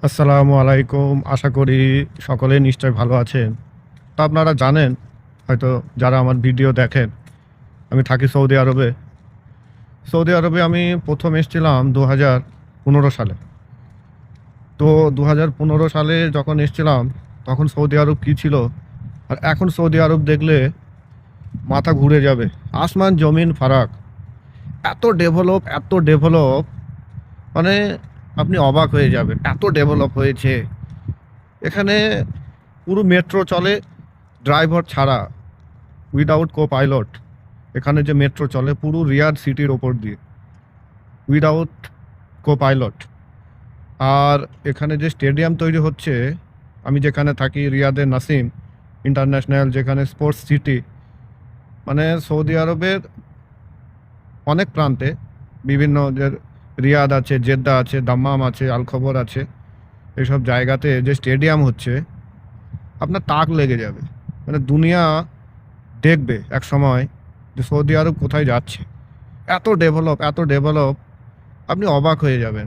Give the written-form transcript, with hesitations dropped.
আসসালামু আলাইকুম। আশা করি সকলেই নিশ্চয়ই ভালো আছেন। তো আপনারা জানেন হয়তো যারা আমার ভিডিও দেখেন, আমি থাকি সৌদি আরবে। সৌদি আরবে আমি ১ম এসেছিলাম ২০১৫ সালে। তো ২০১৫ সালে যখন এসেছিলাম তখন সৌদি আরব কী ছিল? আর এখন সৌদি আরব দেখলে মাথা ঘুরে যাবে। আসমান জমিন ফারাক। এত ডেভেলপ মানে আপনি অবাক হয়ে যাবেন। এত ডেভেলপ হয়েছে। এখানে পুরো মেট্রো চলে ড্রাইভার ছাড়া, উইদাউট কো-পাইলট। এখানে যে মেট্রো চলে পুরো রিয়াদ সিটির ওপর দিয়ে, উইদাউট কো-পাইলট। আর এখানে যে স্টেডিয়াম তৈরি হচ্ছে, আমি যেখানে থাকি রিয়াদের নাসিম ইন্টারন্যাশনাল, যেখানে স্পোর্টস সিটি, মানে সৌদি আরবের অনেক প্রান্তে বিভিন্ন যে রিয়াদ আছে, জেদ্দা আছে, দাম্মাম আছে, আল খবর আছে, এসব জায়গাতে যে স্টেডিয়াম হচ্ছে আপনার তাক লেগে যাবে। মানে দুনিয়া দেখবে একসময় যে সৌদি আরব কোথায় যাচ্ছে। এত ডেভেলপ আপনি অবাক হয়ে যাবেন।